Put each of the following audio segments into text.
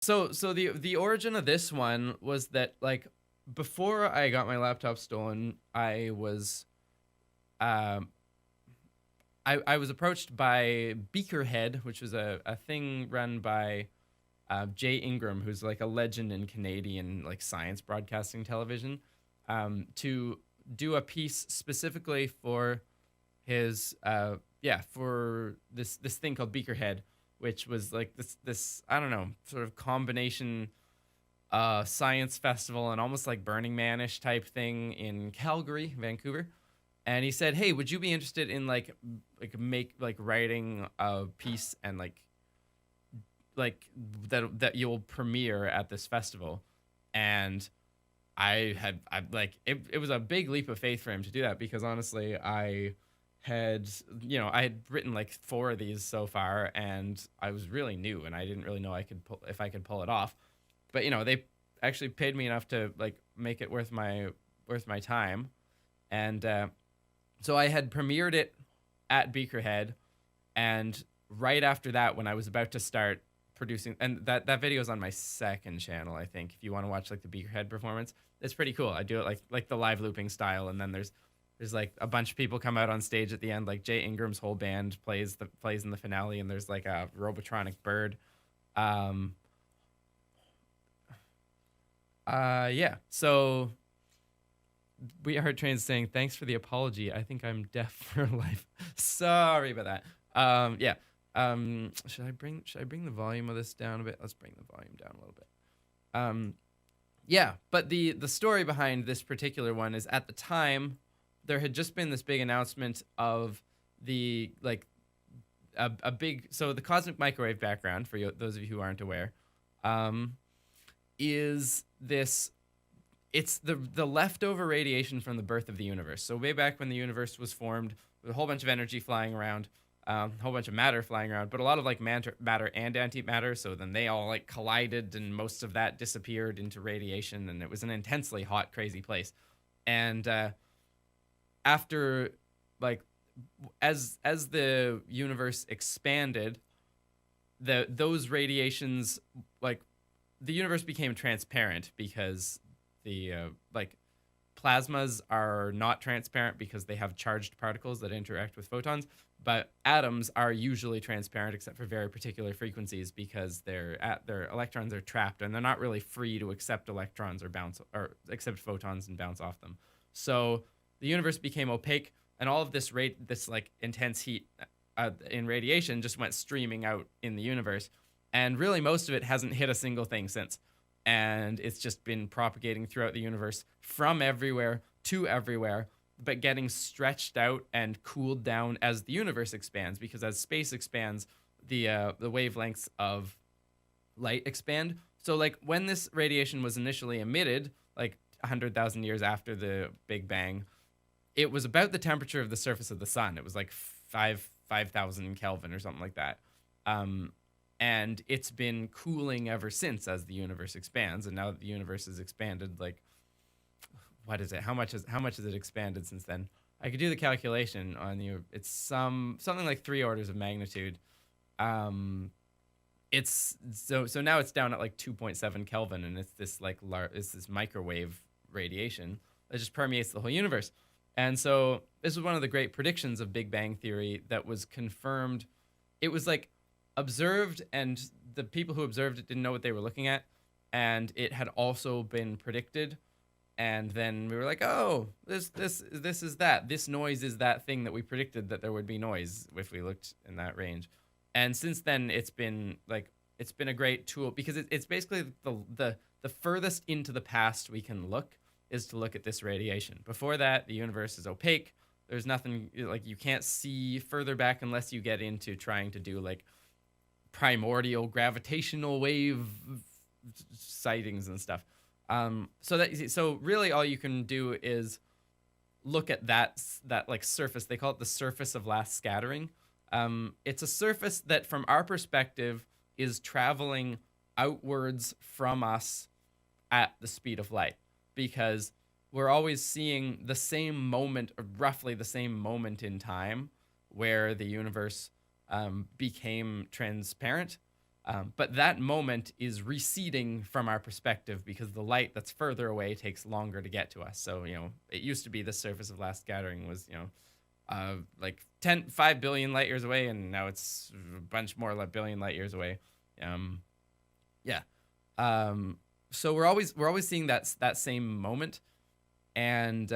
So the origin of this one was that, like, before I got my laptop stolen, um I was approached by Beakerhead, which was a thing run by Jay Ingram, who's like a legend in Canadian like science broadcasting television, to do a piece specifically for his for this thing called Beakerhead, which was like this I don't know, sort of combination science festival and almost like Burning Man-ish type thing in Calgary, Vancouver. And he said, "Hey, would you be interested in like writing a piece and like that you'll premiere at this festival?" And I like it was a big leap of faith for him to do that, because honestly, had I had written like four of these so far, and I was really new and I didn't really know if I could pull it off. But they actually paid me enough to like make it worth my time. And so I had premiered it at Beakerhead, and right after that, when I was about to start producing, and that video is on my second channel, I think. If you want to watch like the Beakerhead performance, it's pretty cool. I do it like the live looping style, and then there's like a bunch of people come out on stage at the end. Like Jay Ingram's whole band plays in the finale, and there's like a robotronic bird. Um, yeah. So we heard trains saying, "Thanks for the apology. I think I'm deaf for life." Sorry about that. Yeah. Should I bring the volume of this down a bit? Let's bring the volume down a little bit. Um, yeah, but the story behind this particular one is, at the time there had just been this big announcement of the like a big, so the cosmic microwave background, for those of you who aren't aware, um, is this, it's the leftover radiation from the birth of the universe. So way back when the universe was formed, with a whole bunch of energy flying around, a whole bunch of matter flying around, but a lot of like matter and antimatter. So then they all like collided, and most of that disappeared into radiation, and it was an intensely hot, crazy place. And after like as the universe expanded, those radiations, like, the universe became transparent, because the like plasmas are not transparent because they have charged particles that interact with photons, but atoms are usually transparent except for very particular frequencies, because their electrons are trapped and they're not really free to accept electrons or accept photons and bounce off them. So the universe became opaque, and all of this like intense heat in radiation just went streaming out in the universe, and really most of it hasn't hit a single thing since. And it's just been propagating throughout the universe from everywhere to everywhere, but getting stretched out and cooled down as the universe expands, because as space expands, the wavelengths of light expand. So like when this radiation was initially emitted, like 100,000 years after the Big Bang, it was about the temperature of the surface of the sun. It was like 5,000 Kelvin or something like that. Um, and it's been cooling ever since as the universe expands. And now that the universe has expanded, like, what is it? How much has it expanded since then? I could do the calculation on you. It's something like three orders of magnitude. Um, it's so now it's down at like 2.7 Kelvin, and it's this like it's this microwave radiation that just permeates the whole universe. And so this was one of the great predictions of Big Bang Theory that was confirmed. It was like observed, and the people who observed it didn't know what they were looking at, and it had also been predicted. And then we were like, "Oh, this is that. This noise is that thing that we predicted that there would be noise if we looked in that range." And since then, it's been a great tool, because it's basically the furthest into the past we can look is to look at this radiation. Before that, the universe is opaque. There's nothing, like, you can't see further back unless you get into trying to do like primordial gravitational wave sightings and stuff. So really all you can do is look at that like surface. They call it the surface of last scattering. It's a surface that, from our perspective, is traveling outwards from us at the speed of light, because we're always seeing the same moment, or roughly the same moment in time, where the universe became transparent. But that moment is receding from our perspective because the light that's further away takes longer to get to us. So, it used to be the surface of last scattering was, like 5 billion light years away, and now it's a bunch more like billion light years away. Yeah. So we're always seeing that same moment, and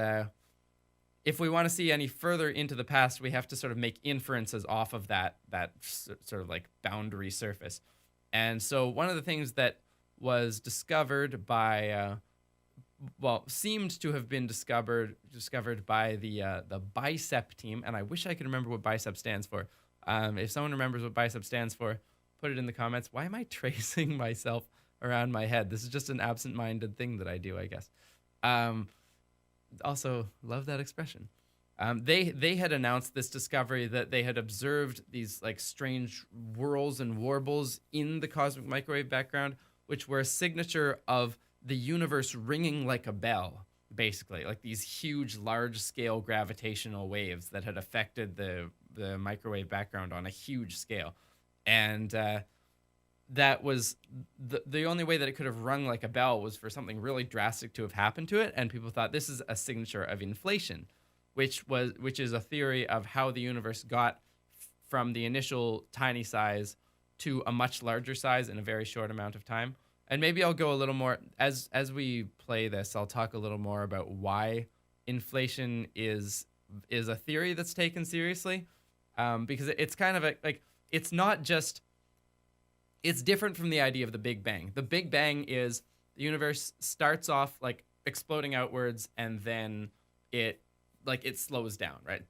if we want to see any further into the past, we have to sort of make inferences off of that sort of like boundary surface. And so one of the things that was discovered by, seemed to have been discovered by the BICEP team, and I wish I could remember what BICEP stands for. If someone remembers what BICEP stands for, put it in the comments. Why am I tracing myself around my head? This is just an absent-minded thing that I do, I guess. Also, love that expression. They had announced this discovery that they had observed these like strange whirls and warbles in the cosmic microwave background, which were a signature of the universe ringing like a bell, basically, like these huge, large-scale gravitational waves that had affected the microwave background on a huge scale. And that was the only way that it could have rung like a bell was for something really drastic to have happened to it, and people thought this is a signature of inflation, which is a theory of how the universe got from the initial tiny size to a much larger size in a very short amount of time. And maybe I'll go a little more as we play this. I'll talk a little more about why inflation is a theory that's taken seriously, because it's kind of it's not just. It's different from the idea of the Big Bang. The Big Bang is the universe starts off like exploding outwards, and then it slows down, right?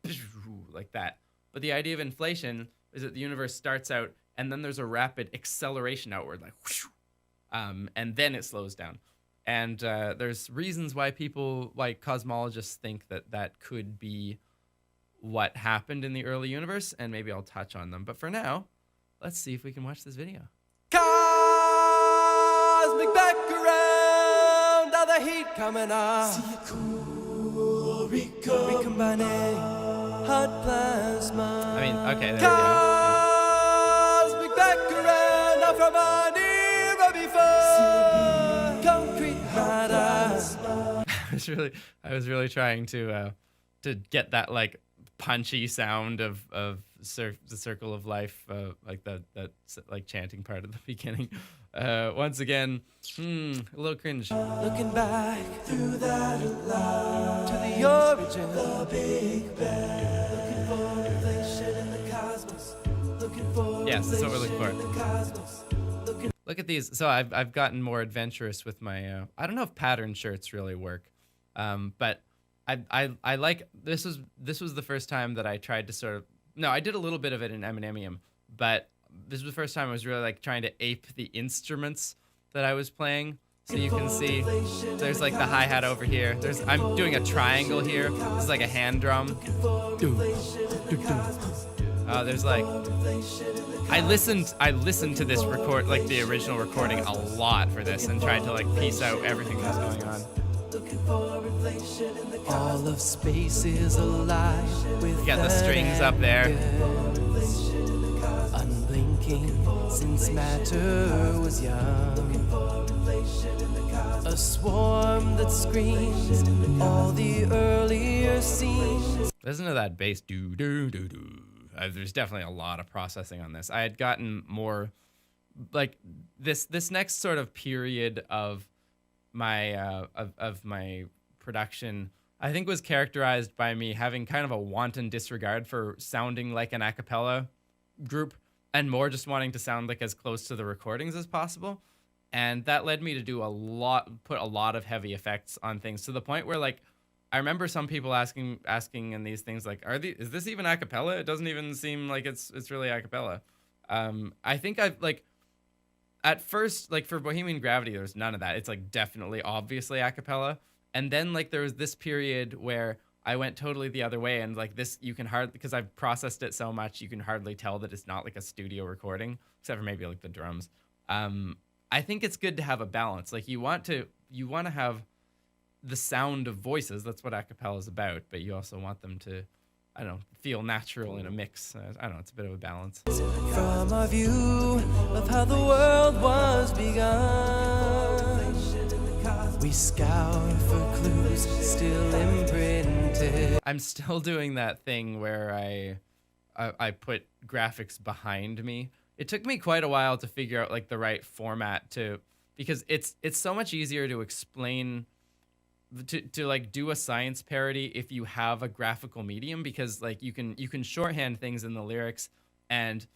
Like that. But the idea of inflation is that the universe starts out, and then there's a rapid acceleration outward, like whoosh, and then it slows down. And there's reasons why people, like cosmologists, think that could be what happened in the early universe, and maybe I'll touch on them. But for now, let's see if we can watch this video. Cosmic background, now the heat coming on. Recombining hot plasma. I mean, okay, there we go. Cosmic background, now from a near before. Concrete matter. I was really trying to get that like punchy sound of the circle of life, like that like chanting part at the beginning. Once again, a little cringe. Looking back through that light to the origin, the Big Bang. Looking for inflation in the cosmos. Looking for yes, that's what we're looking for. in the cosmos. Look at these. So I've gotten more adventurous with my. I don't know if pattern shirts really work, but I like this was the first time that I tried to sort of. No, I did a little bit of it in Eminem, but this was the first time I was really like trying to ape the instruments that I was playing. So you can see there's like the hi-hat over here. I'm doing a triangle here. This is like a hand drum. There's like I listened to this record, like the original recording, a lot for this, and tried to like piece out everything that's going on. All of space is alive with You got the strings up there. Unblinking since matter was young. A swarm that screams all the earlier scenes. Listen to that bass. Do do do do. There's definitely a lot of processing on this. I had gotten more like this next sort of period of my of my production, I think, was characterized by me having kind of a wanton disregard for sounding like an a cappella group and more just wanting to sound like as close to the recordings as possible. And that led me to do put a lot of heavy effects on things, to the point where like I remember some people asking in these things like, is this even a cappella? It doesn't even seem like it's really a cappella. I think I've like at first, like for Bohemian Gravity, there's none of that. It's like definitely obviously a cappella. And then like there was this period where I went totally the other way, and like this, you can hardly, because I've processed it so much, you can hardly tell that it's not like a studio recording, except for maybe like the drums. I think it's good to have a balance. Like you want to have the sound of voices. That's what a cappella is about. But you also want them to I don't know, feel natural in a mix. I don't know, it's a bit of a balance. From our view of how the world was begun, we scour for clues still imprinted. I'm still doing that thing where I put graphics behind me. It took me quite a while to figure out like the right format because it's so much easier to explain to like do a science parody if you have a graphical medium, because like you can shorthand things in the lyrics and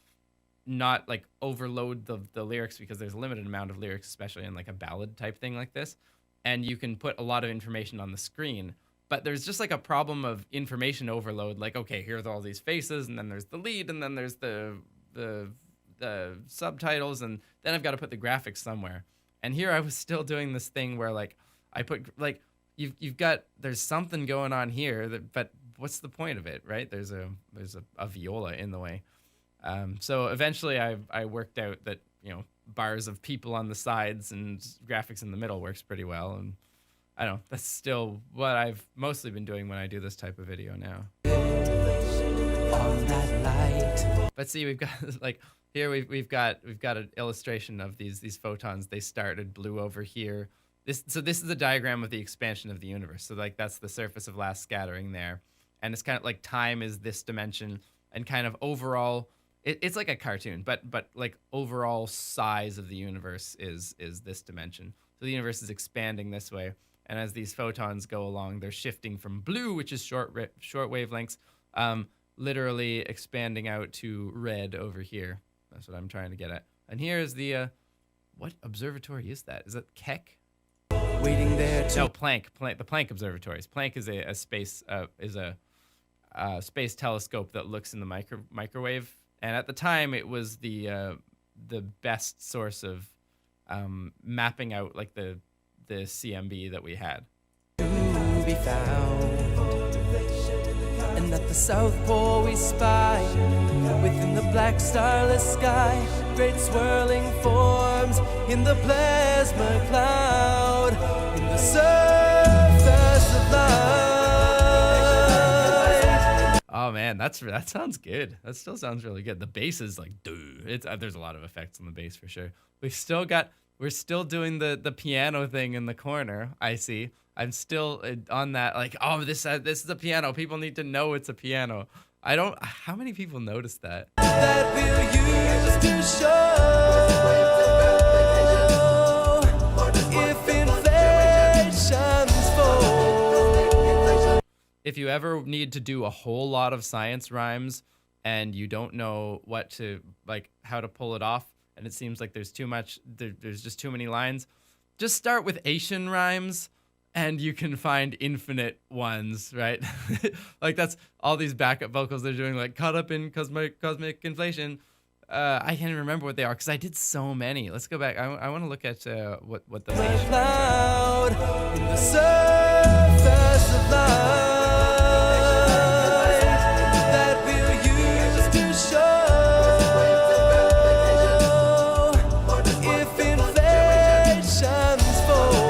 not like overload the lyrics, because there's a limited amount of lyrics, especially in like a ballad type thing like this, and you can put a lot of information on the screen. But there's just like a problem of information overload. Like, okay, here's all these faces, and then there's the lead, and then there's the subtitles, and then I've got to put the graphics somewhere. And here I was still doing this thing where like I put like there's something going on here, but what's the point of it, right? There's a viola in the way. So eventually I worked out that, you know, bars of people on the sides and graphics in the middle works pretty well. And I don't know, that's still what I've mostly been doing when I do this type of video now. On that light. But see, we've got like here we've got an illustration of these photons. They started blue over here. This is a diagram of the expansion of the universe. So like that's the surface of last scattering there, and it's kind of like time is this dimension, and kind of overall it's like a cartoon, but like overall size of the universe is this dimension. So the universe is expanding this way, and as these photons go along, they're shifting from blue, which is short wavelengths, literally expanding out to red over here. That's what I'm trying to get at. And here is the what observatory is that? Is that Keck? Waiting there to No, Planck. The Planck observatories. Planck is a space telescope that looks in the microwave. And at the time, it was the best source of mapping out like the CMB that we had. be found. And at the South Pole we spy, within the black starless sky, great swirling forms in the plasma cloud, in the surface of light. Oh man, that sounds good. That still sounds really good. The bass is like, dude, there's a lot of effects on the bass for sure. We're still doing the piano thing in the corner. I see. I'm still on that, like, oh, this is a piano. People need to know it's a piano. How many people notice that? That we'll use to show if inflation's full. If you ever need to do a whole lot of science rhymes and you don't know how to pull it off, and it seems like there's too much, there's just too many lines, just start with Asian rhymes. And you can find infinite ones, right? Like that's all these backup vocals they're doing, like caught up in cosmic inflation. I can't even remember what they are because I did so many. Let's go back. I want to look at what the Cloud in the surface of light that we'll use to show if inflation's full.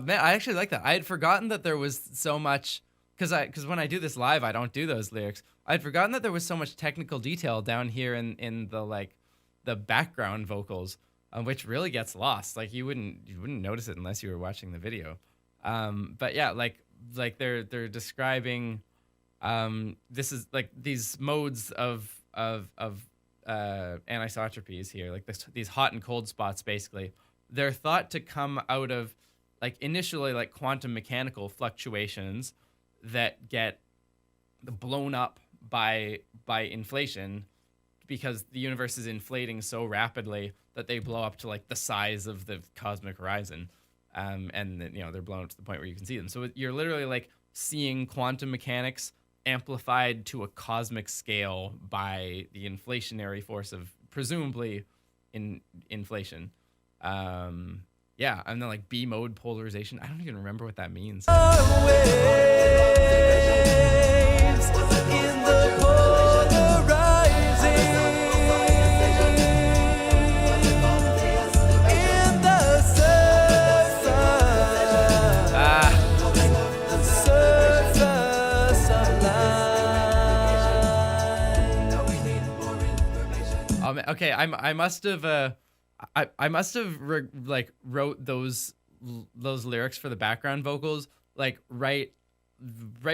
I actually like that. I had forgotten that there was so much, because when I do this live, I don't do those lyrics. I had forgotten that there was so much technical detail down here in the background vocals, which really gets lost. Like you wouldn't notice it unless you were watching the video. But yeah, like they're describing this is like these modes of anisotropies here, like these hot and cold spots. Basically, they're thought to come out of like initially like quantum mechanical fluctuations that get blown up by inflation, because the universe is inflating so rapidly that they blow up to like the size of the cosmic horizon, and then, you know, they're blown up to the point where you can see them. So you're literally like seeing quantum mechanics amplified to a cosmic scale by the inflationary force of presumably inflation. Yeah, and then like B mode polarization. I don't even remember what that means. Waves in the polarizing okay, I must have I must have like wrote those lyrics for the background vocals like right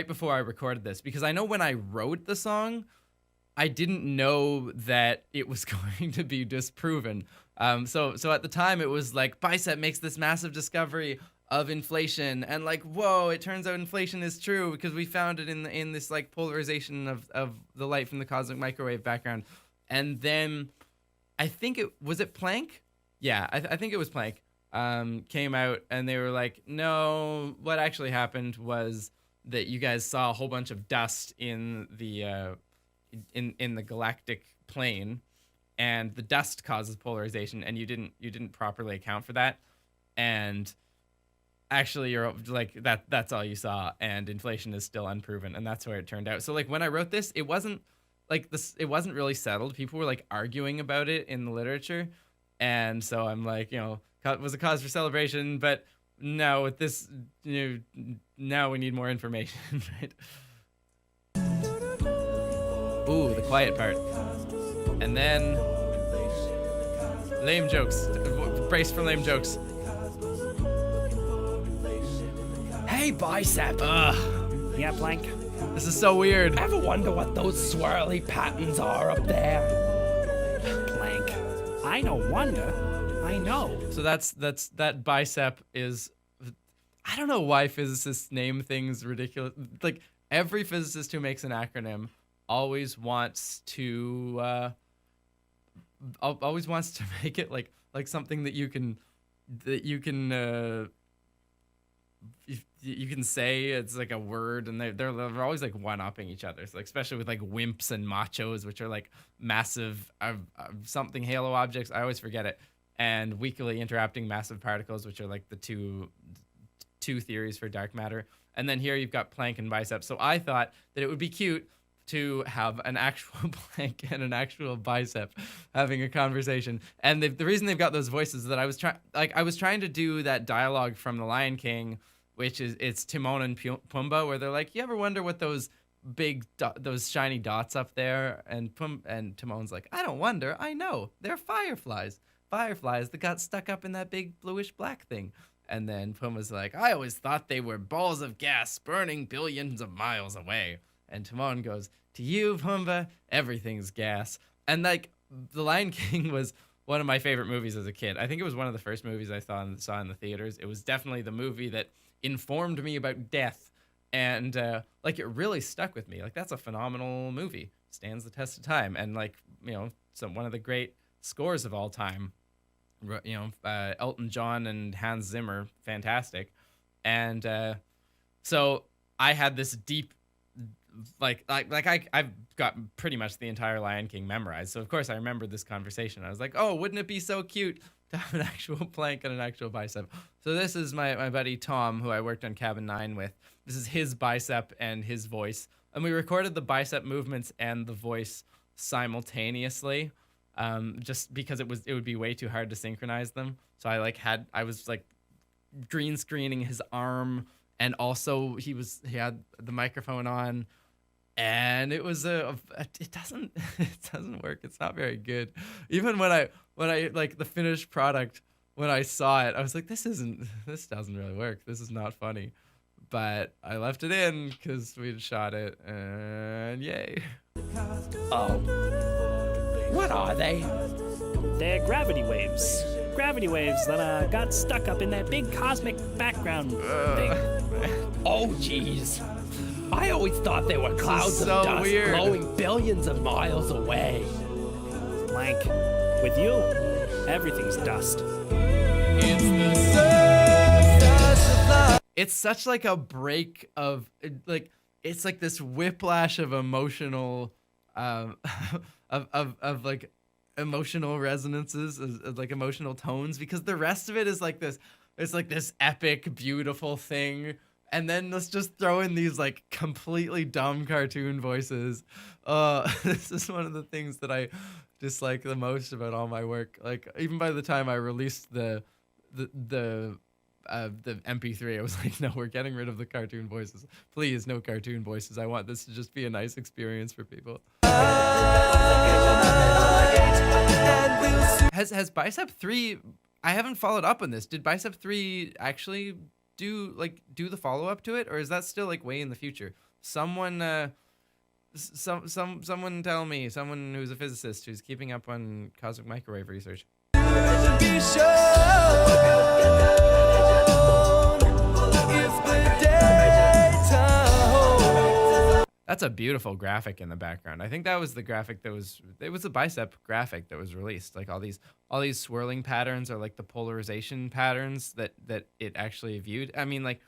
before I recorded this, because I know when I wrote the song, I didn't know that it was going to be disproven. So at the time it was like Bicep makes this massive discovery of inflation, and like, whoa, it turns out inflation is true because we found it in this like polarization of the light from the cosmic microwave background. And then I think it Planck. Yeah, I think it was Planck. Came out and they were like, no, what actually happened was that you guys saw a whole bunch of dust in the in the galactic plane, and the dust causes polarization, and you didn't properly account for that, and actually you're like that's all you saw, and inflation is still unproven, and that's where it turned out. So like when I wrote this, it wasn't really settled. People were like arguing about it in the literature, and so I'm like, it was a cause for celebration, but no, with this, now we need more information, right? Ooh, the quiet part. And then lame jokes. Brace for lame jokes. Hey, Bicep. Ugh, Yeah, Planck. this is so weird. Ever wonder what those swirly patterns are up there? Planck. I don't wonder. I know. So that Bicep is, I don't know why physicists name things ridiculous. Like every physicist who makes an acronym always wants to make it like something that you can you can say. It's like a word, and they're always like one-upping each other. So like, especially with like WIMPs and machos, which are like massive something halo objects. I always forget it. And weakly interacting massive particles, which are like the two theories for dark matter. And then here you've got Planck and Bicep. So I thought that it would be cute to have an actual Planck and an actual Bicep having a conversation. And the reason they've got those voices is that I was trying to do that dialogue from The Lion King, which is it's Timon and Pumbaa, where they're like, you ever wonder what those big those shiny dots up there? And Timon's like, I don't wonder, I know, they're fireflies that got stuck up in that big bluish black thing. And then Pumbaa's like, I always thought they were balls of gas burning billions of miles away. And Timon goes, to you, Pumbaa, everything's gas. And like, The Lion King was one of my favorite movies as a kid. I think it was one of the first movies I saw in the theaters. It was definitely the movie that informed me about death. And like, it really stuck with me. Like, that's a phenomenal movie. Stands the test of time. And like, one of the great scores of all time. Elton John and Hans Zimmer, fantastic. And so I had this deep, I've got pretty much the entire Lion King memorized. So of course I remembered this conversation. I was like, oh, wouldn't it be so cute to have an actual Planck and an actual Bicep? So this is my buddy Tom, who I worked on Cabin 9 with. This is his Bicep and his voice. And we recorded the Bicep movements and the voice simultaneously. Just because it would be way too hard to synchronize them. So I was green screening his arm, and also he had the microphone on, and it doesn't work. It's not very good. Even when I like the finished product, when I saw it, I was like, this doesn't really work. This is not funny. But I left it in because we'd shot it, and yay. Oh. What are they? They're gravity waves. Gravity waves that got stuck up in that big cosmic background thing. Oh, jeez. I always thought they were clouds so of dust weird. blowing billions of miles away. Planck. With you, everything's dust. It's the surface of life. It's such like a break of like, it's like this whiplash of emotional of like emotional resonances, of like emotional tones, because the rest of it is like this, it's like this epic beautiful thing, and then let's just throw in these like completely dumb cartoon voices. This is one of the things that I dislike the most about all my work. Like, even by the time I released the the MP3. I was like, no, we're getting rid of the cartoon voices. Please, no cartoon voices. I want this to just be a nice experience for people. Has Bicep 3? I haven't followed up on this. Did Bicep 3 actually do the follow up to it, or is that still like way in the future? Someone someone tell me, someone who's a physicist who's keeping up on cosmic microwave research. Be shown if the daytime holds. That's a beautiful graphic in the background. I think that was the graphic it was the Bicep graphic that was released. Like all these swirling patterns are like the polarization patterns that it actually viewed. I mean,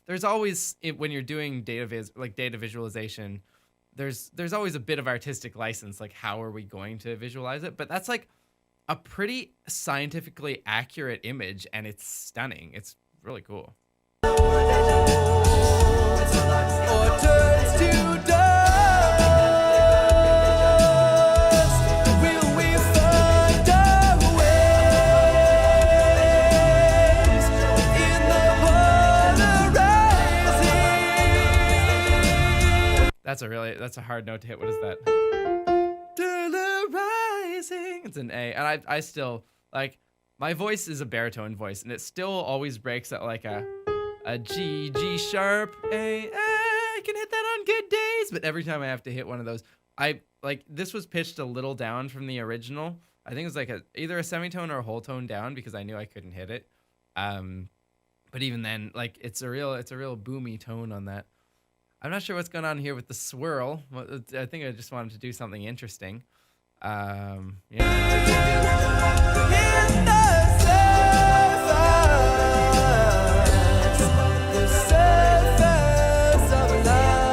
there's always when you're doing data visualization, there's always a bit of artistic license, like how are we going to visualize it? But that's like a pretty scientifically accurate image, and it's stunning. It's really cool. Or turns to dust. Will we find our ways in the polarizing? That's a hard note to hit. What is that? Rising. It's an A, and I still like my voice is a baritone voice, and it still always breaks at like a G sharp A. I can hit that on good days, but every time I have to hit one of those, I like this was pitched a little down from the original. I think it was like either a semitone or a whole tone down because I knew I couldn't hit it. But even then, like it's a real boomy tone on that. I'm not sure what's going on here with the swirl. I think I just wanted to do something interesting. Yeah. In the surface of light.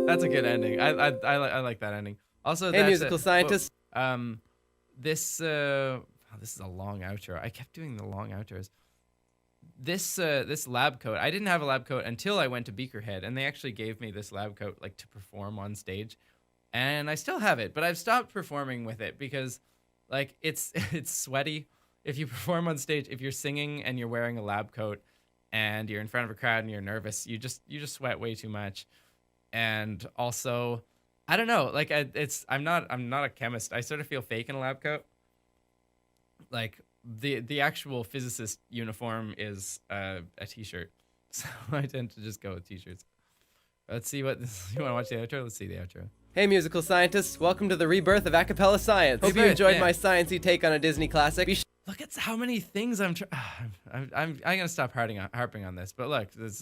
That's a good ending. I like that ending. Also, Hey, musical scientist. This is a long outro. I kept doing the long outros. This lab coat, I didn't have a lab coat until I went to Beakerhead, and they actually gave me this lab coat like to perform on stage, and I still have it, but I've stopped performing with it because like it's sweaty. If you perform on stage, if you're singing and you're wearing a lab coat and you're in front of a crowd and you're nervous, you just sweat way too much. And also, I don't know, like I'm not a chemist. I sort of feel fake in a lab coat. Like the actual physicist uniform is a t-shirt, so I tend to just go with t-shirts. Let's see what this. You want to watch the outro? Let's see the outro. Hey, musical scientists. Welcome to the rebirth of Acapella Science. Hope you Rebirth, enjoyed yeah. my sciencey take on a Disney classic. Look at how many things I'm gonna stop harping on this. But look, there's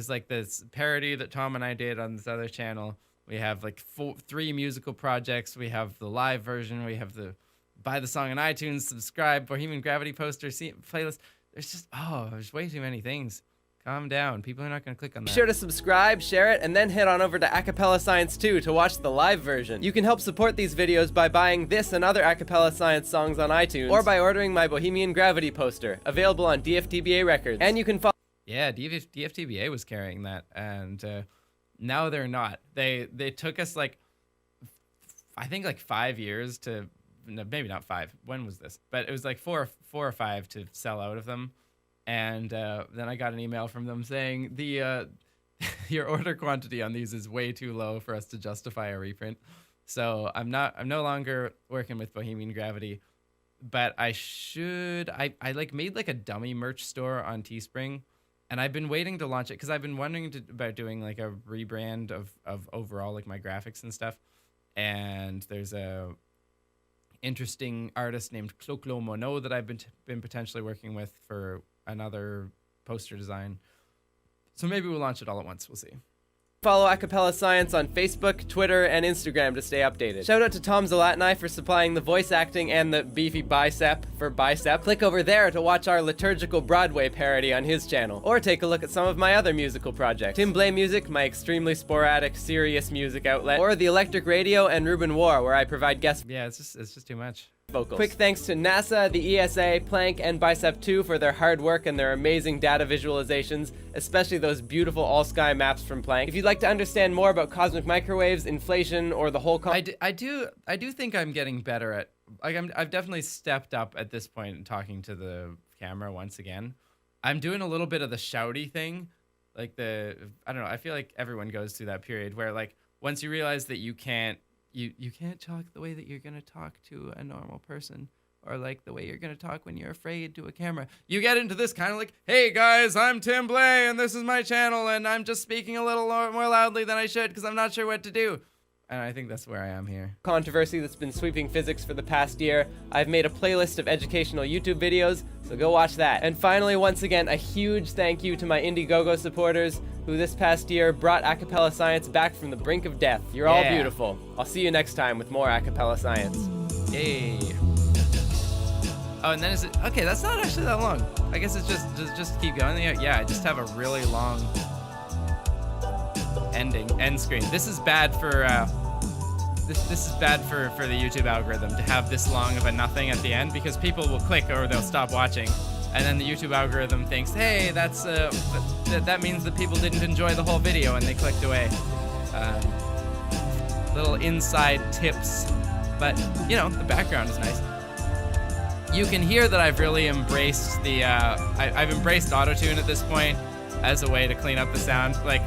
this parody that Tom and I did on this other channel. We have like 3 musical projects. We have the live version. We have the buy the song on iTunes, subscribe, Bohemian Gravity poster, see playlist. There's way too many things. Calm down. People are not going to click on that. Be sure to subscribe, share it, and then head on over to Acapella Science 2 to watch the live version. You can help support these videos by buying this and other Acapella Science songs on iTunes, or by ordering my Bohemian Gravity poster, available on DFTBA Records. And you can follow... Yeah, DFTBA was carrying that, and now they're not. They took us I think 5 years to... No, maybe not 5. When was this? But it was like 4 or 5 to sell out of them. And then I got an email from them saying your order quantity on these is way too low for us to justify a reprint. So I'm no longer working with Bohemian Gravity, but I made like a dummy merch store on Teespring, and I've been waiting to launch it because I've been wondering about doing like a rebrand of overall like my graphics and stuff. And there's a interesting artist named Clo Mono that I've been potentially working with for another poster design. So maybe we'll launch it all at once. We'll see. Follow Acapella Science on Facebook, Twitter, and Instagram to stay updated. Shout out to Tom Zalatni for supplying the voice acting and the beefy bicep for Bicep. Click over there to watch our liturgical Broadway parody on his channel, or take a look at some of my other musical projects. Tim Blay Music, my extremely sporadic, serious music outlet, or The Electric Radio and Ruben War, where I provide guest... Yeah, it's just too much. vocals. Quick thanks to NASA, the ESA, Planck, and Bicep2 for their hard work and their amazing data visualizations, especially those beautiful all-sky maps from Planck. If you'd like to understand more about cosmic microwaves, inflation, or the whole I do think I'm getting better at, like, I've definitely stepped up at this point in talking to the camera once again. I'm doing a little bit of the shouty thing, like I don't know, I feel like everyone goes through that period where, like, once you realize that you can't talk the way that you're gonna talk to a normal person, or like the way you're gonna talk when you're afraid to a camera. You get into this kind of like, hey guys, I'm Tim Blay and this is my channel and I'm just speaking a little more loudly than I should because I'm not sure what to do. And I think that's where I am here. Controversy that's been sweeping physics for the past year. I've made a playlist of educational YouTube videos, so go watch that. And finally, once again, a huge thank you to my Indiegogo supporters who this past year brought Acapella Science back from the brink of death. You're all beautiful. I'll see you next time with more Acapella Science. Yay. Oh, and then is it, okay, that's not actually that long. I guess it's just keep going. Yeah, I just have a really long end screen. This is bad for this is bad for the YouTube algorithm to have this long of a nothing at the end, because people will click or they'll stop watching, and then the YouTube algorithm thinks, hey, that's that means that people didn't enjoy the whole video and they clicked away. Little inside tips, but you know, the background is nice. You can hear that I've really embraced the I've embraced autotune at this point as a way to clean up the sound, like,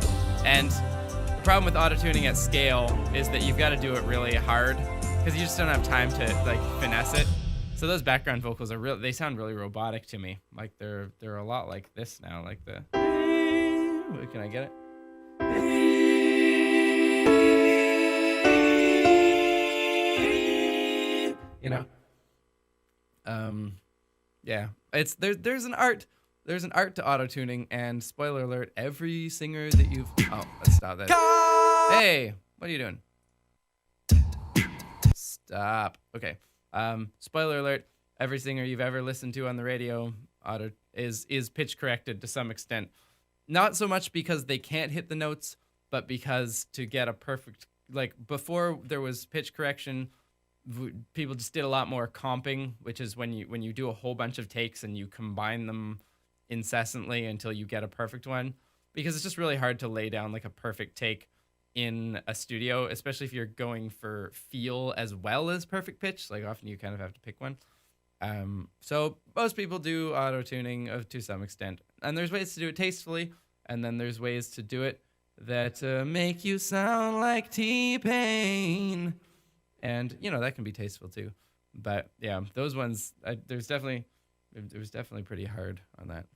and the problem with autotuning at scale is that you've got to do it really hard because you just don't have time to like finesse it. So those background vocals are they sound really robotic to me. Like they're a lot like this now, like the can I get it? You know. Yeah, it's there's an art to auto-tuning, and spoiler alert, every singer that you've let's stop that. Hey, what are you doing? Stop. Okay. Spoiler alert, every singer you've ever listened to on the radio is pitch corrected to some extent. Not so much because they can't hit the notes, but because to get a perfect, like, before there was pitch correction, people just did a lot more comping, which is when you do a whole bunch of takes and you combine them incessantly until you get a perfect one, because it's just really hard to lay down like a perfect take in a studio, especially if you're going for feel as well as perfect pitch. Like, often you kind of have to pick one. So most people do auto-tuning to some extent, and there's ways to do it tastefully, and then there's ways to do it that make you sound like T-Pain. And, you know, that can be tasteful too. But yeah, those ones, it was definitely pretty hard on that.